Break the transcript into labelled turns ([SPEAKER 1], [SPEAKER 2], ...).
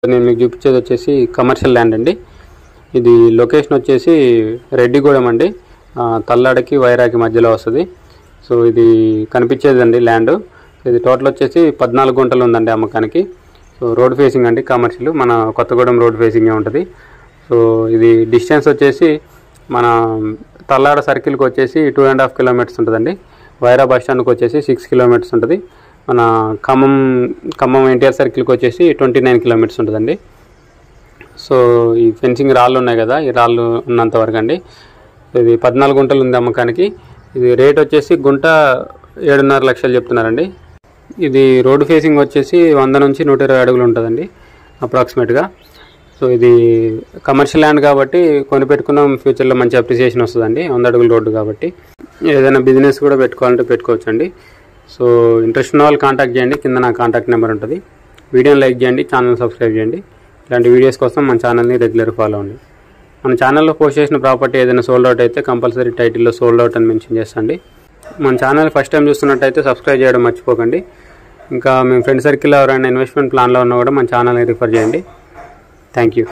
[SPEAKER 1] నేను మీకు చూపించేది వచ్చేసి కమర్షియల్ ల్యాండ్ అండి. ఇది లొకేషన్ వచ్చేసి రెడ్డిగూడెం అండి, తల్లాడకి వైరాకి మధ్యలో వస్తుంది. సో ఇది కనిపించేది అండి ల్యాండ్. ఇది టోటల్ వచ్చేసి 14 గుంటలు ఉందండి అమ్మకానికి. సో రోడ్ ఫేసింగ్ అండి, కమర్షియల్, మన కొత్తగూడెం రోడ్ ఫేసింగే ఉంటుంది. సో ఇది డిస్టెన్స్ వచ్చేసి మన తల్లాడ సర్కిల్కి వచ్చేసి 2.5 కిలోమీటర్స్ ఉంటుందండి. వైరా బస్ స్టాండ్కి వచ్చేసి 6 కిలోమీటర్స్ ఉంటుంది. మన ఖమ్మం ఎన్టీఆర్ సర్కిల్కి వచ్చేసి 29 కిలోమీటర్స్ ఉంటుందండి. సో ఈ ఫెన్సింగ్ రాళ్ళు ఉన్నాయి కదా, ఈ రాళ్ళు ఉన్నంత వరకు అండి. ఇది 14 గుంటలు ఉంది అమ్మకానికి. ఇది రేట్ వచ్చేసి గుంట 7.5 లక్షలు చెప్తున్నారండి. ఇది రోడ్ ఫేసింగ్ వచ్చేసి 100 నుంచి 120 అడుగులు ఉంటుందండి అప్రాక్సిమేట్గా. సో ఇది కమర్షియల్ ల్యాండ్ కాబట్టి కొనిపెట్టుకున్నాం, ఫ్యూచర్లో మంచి అప్రిసియేషన్ వస్తుందండి. 100 అడుగుల రోడ్డు కాబట్టి ఏదైనా బిజినెస్ కూడా పెట్టుకోవాలంటే పెట్టుకోవచ్చండి. సో ఇంట్రెస్ట్ ఉన్న వాళ్ళు కాంటాక్ట్ చేయండి, కింద నా కాంటాక్ట్ నెంబర్ ఉంటుంది. వీడియోని లైక్ చేయండి, ఛానల్ సబ్స్క్రైబ్ చేయండి. ఇలాంటి వీడియోస్ కోసం మన ఛానల్ని రెగ్యులర్ ఫాలో అవ్వండి. మన ఛానల్లో పోస్ట్ చేసిన ప్రాపర్టీ ఏదైనా సోల్డ్ అవుట్ అయితే కంపల్సరీ టైటిల్లో సోల్డ్ అవుట్ అని మెన్షన్ చేస్తాండి. మన ఛానల్ ఫస్ట్ టైం చూస్తున్నట్టయితే సబ్స్క్రైబ్ చేయడం మర్చిపోకండి. ఇంకా మీ ఫ్రెండ్ సర్కిల్లో ఎవరైనా ఇన్వెస్ట్మెంట్ ప్లాన్లో ఉన్నా కూడా మన ఛానల్ని రిఫర్ చేయండి. Thank you.